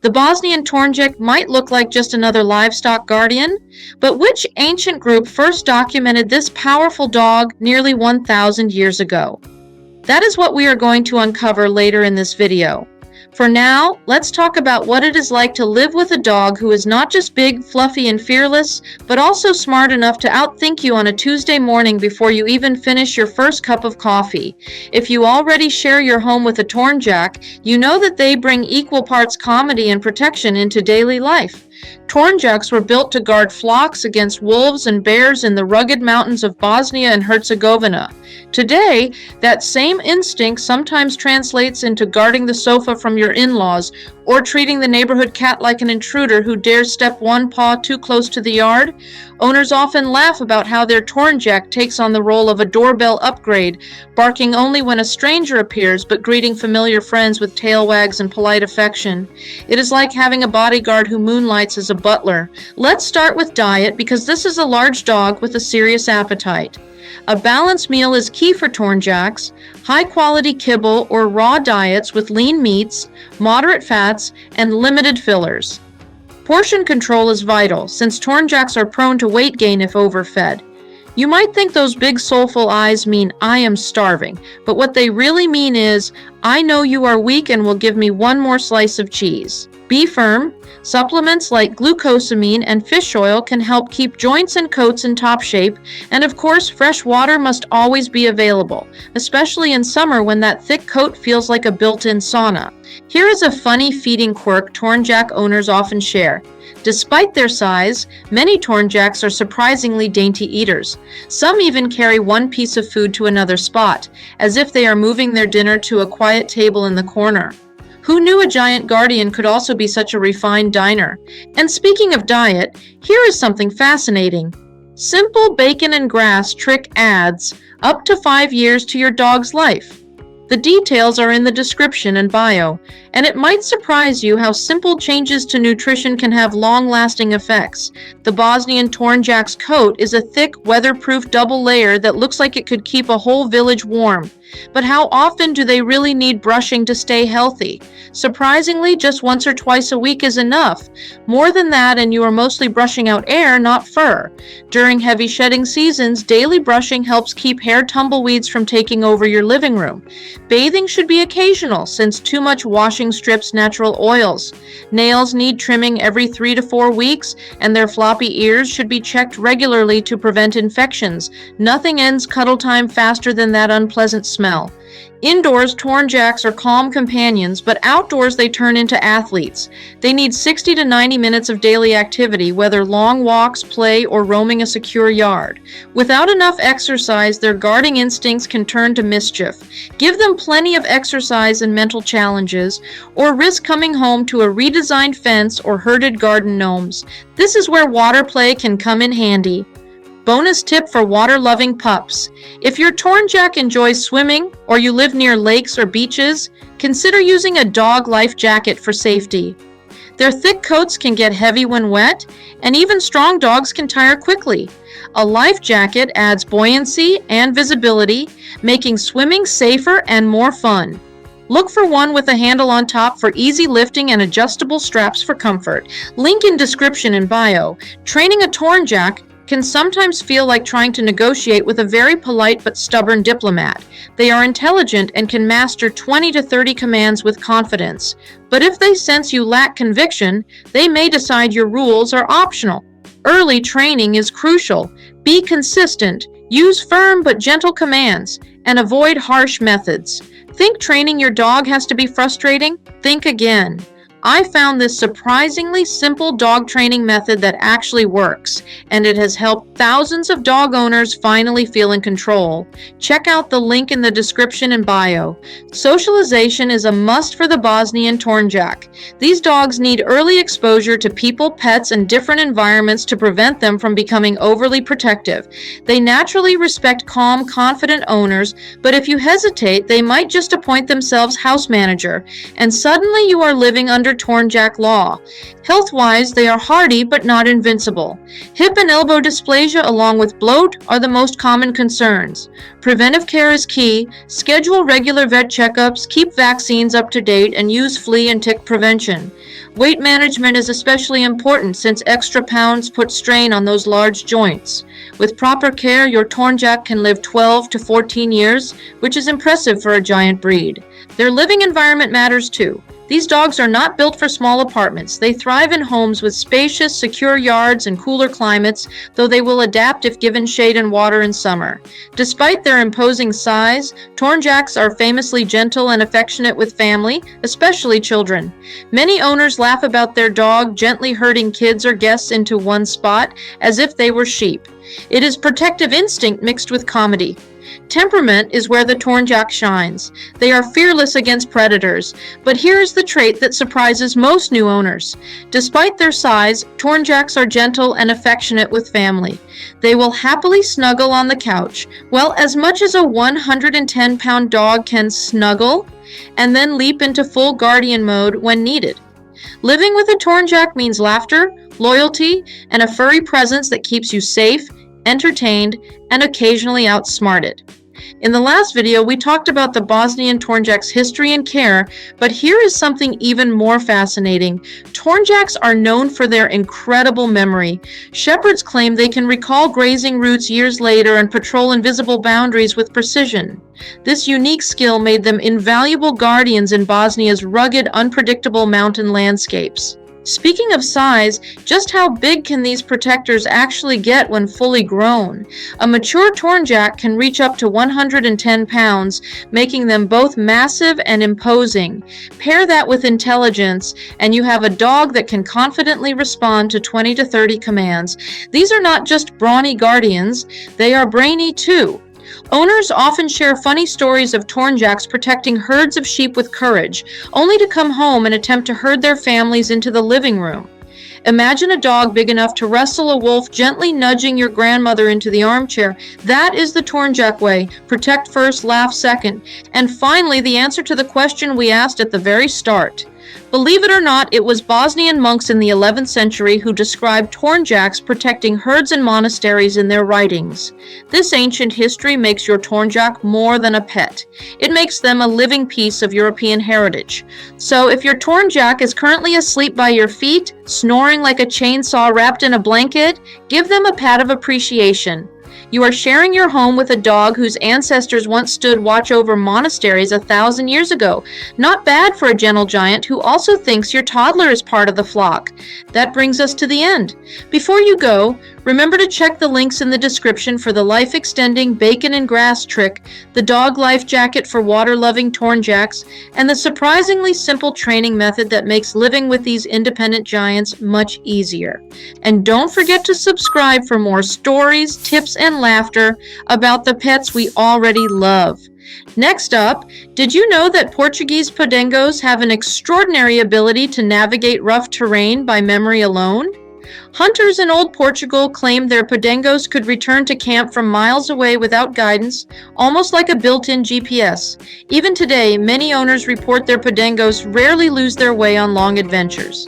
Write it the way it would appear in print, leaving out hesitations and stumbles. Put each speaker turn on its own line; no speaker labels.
The Bosnian Tornjak might look like just another livestock guardian, but which ancient group first documented this powerful dog nearly 1,000 years ago? That is what we are going to uncover later in this video. For now, let's talk about what it is like to live with a dog who is not just big, fluffy, and fearless, but also smart enough to outthink you on a Tuesday morning before you even finish your first cup of coffee. If you already share your home with a Tornjak, you know that they bring equal parts comedy and protection into daily life. Tornjaks were built to guard flocks against wolves and bears in the rugged mountains of Bosnia and Herzegovina. Today, that same instinct sometimes translates into guarding the sofa from your in-laws or treating the neighborhood cat like an intruder who dares step one paw too close to the yard. Owners often laugh about how their Tornjak takes on the role of a doorbell upgrade, barking only when a stranger appears but greeting familiar friends with tail wags and polite affection. It is like having a bodyguard who moonlights as a butler. Let's start with diet because this is a large dog with a serious appetite. A balanced meal is key for Tornjaks. High-quality kibble or raw diets with lean meats, moderate fats, and limited fillers. Portion control is vital, since Tornjaks are prone to weight gain if overfed. You might think those big soulful eyes mean, "I am starving," but what they really mean is, "I know you are weak and will give me one more slice of cheese." Be firm. Supplements like glucosamine and fish oil can help keep joints and coats in top shape, and of course, fresh water must always be available, especially in summer when that thick coat feels like a built-in sauna. Here is a funny feeding quirk Tornjak owners often share. Despite their size, many Tornjaks are surprisingly dainty eaters. Some even carry one piece of food to another spot, as if they are moving their dinner to a quiet table in the corner. Who knew a giant guardian could also be such a refined diner? And speaking of diet, here is something fascinating. Simple bacon and grass trick adds up to 5 years to your dog's life. The details are in the description and bio, and it might surprise you how simple changes to nutrition can have long-lasting effects. The Bosnian Tornjak's coat is a thick, weatherproof double layer that looks like it could keep a whole village warm. But how often do they really need brushing to stay healthy? Surprisingly, just once or twice a week is enough. More than that, and you are mostly brushing out air, not fur. During heavy shedding seasons, daily brushing helps keep hair tumbleweeds from taking over your living room. Bathing should be occasional, since too much washing strips natural oils. Nails need trimming every 3 to 4 weeks, and their floppy ears should be checked regularly to prevent infections. Nothing ends cuddle time faster than that unpleasant smell. Indoors, Tornjaks are calm companions, but outdoors they turn into athletes. They need 60 to 90 minutes of daily activity, whether long walks, play, or roaming a secure yard. Without enough exercise, their guarding instincts can turn to mischief. Give them plenty of exercise and mental challenges, or risk coming home to a redesigned fence or herded garden gnomes. This is where water play can come in handy. Bonus tip for water-loving pups. If your Tornjak enjoys swimming or you live near lakes or beaches, consider using a dog life jacket for safety. Their thick coats can get heavy when wet, and even strong dogs can tire quickly. A life jacket adds buoyancy and visibility, making swimming safer and more fun. Look for one with a handle on top for easy lifting and adjustable straps for comfort. Link in description and bio. Training a Tornjak can sometimes feel like trying to negotiate with a very polite but stubborn diplomat. They are intelligent and can master 20 to 30 commands with confidence. But if they sense you lack conviction, they may decide your rules are optional. Early training is crucial. Be consistent, use firm but gentle commands, and avoid harsh methods. Think training your dog has to be frustrating? Think again. I found this surprisingly simple dog training method that actually works, and it has helped thousands of dog owners finally feel in control. Check out the link in the description and bio. Socialization is a must for the Bosnian Tornjak. These dogs need early exposure to people, pets, and different environments to prevent them from becoming overly protective. They naturally respect calm, confident owners, but if you hesitate, they might just appoint themselves house manager, and suddenly you are living under Tornjak law. Health-wise, they are hardy but not invincible. Hip and elbow dysplasia along with bloat are the most common concerns. Preventive care is key. Schedule regular vet checkups, keep vaccines up to date, and use flea and tick prevention. Weight management is especially important since extra pounds put strain on those large joints. With proper care, your Tornjak can live 12 to 14 years, which is impressive for a giant breed. Their living environment matters too. These dogs are not built for small apartments. They thrive in homes with spacious, secure yards and cooler climates, though they will adapt if given shade and water in summer. Despite their imposing size, Tornjaks are famously gentle and affectionate with family, especially children. Many owners laugh about their dog gently herding kids or guests into one spot, as if they were sheep. It is protective instinct mixed with comedy. Temperament is where the Tornjak shines. They are fearless against predators, but here is the trait that surprises most new owners. Despite their size, Tornjaks are gentle and affectionate with family. They will happily snuggle on the couch, well, as much as a 110-pound dog can snuggle, and then leap into full guardian mode when needed. Living with a Tornjak means laughter, loyalty, and a furry presence that keeps you safe, entertained, and occasionally outsmarted. In the last video, we talked about the Bosnian Tornjak's history and care, but here is something even more fascinating. Tornjaks are known for their incredible memory. Shepherds claim they can recall grazing routes years later and patrol invisible boundaries with precision. This unique skill made them invaluable guardians in Bosnia's rugged, unpredictable mountain landscapes. Speaking of size, just how big can these protectors actually get when fully grown? A mature Tornjak can reach up to 110 pounds, making them both massive and imposing. Pair that with intelligence, and you have a dog that can confidently respond to 20 to 30 commands. These are not just brawny guardians, they are brainy too. Owners often share funny stories of Tornjaks protecting herds of sheep with courage, only to come home and attempt to herd their families into the living room. Imagine a dog big enough to wrestle a wolf gently nudging your grandmother into the armchair. That is the Tornjak way. Protect first, laugh second. And finally, the answer to the question we asked at the very start. Believe it or not, it was Bosnian monks in the 11th century who described Tornjaks protecting herds and monasteries in their writings. This ancient history makes your Tornjak more than a pet. It makes them a living piece of European heritage. So if your Tornjak is currently asleep by your feet, snoring like a chainsaw wrapped in a blanket, give them a pat of appreciation. You are sharing your home with a dog whose ancestors once stood watch over monasteries 1,000 years ago. Not bad for a gentle giant who also thinks your toddler is part of the flock. That brings us to the end. Before you go, remember to check the links in the description for the life-extending bacon and grass trick, the dog life jacket for water-loving Tornjaks, and the surprisingly simple training method that makes living with these independent giants much easier. And don't forget to subscribe for more stories, tips, and laughter about the pets we already love. Next up, did you know that Portuguese podengos have an extraordinary ability to navigate rough terrain by memory alone? Hunters in old Portugal claimed their podengos could return to camp from miles away without guidance, almost like a built-in GPS. Even today, many owners report their podengos rarely lose their way on long adventures.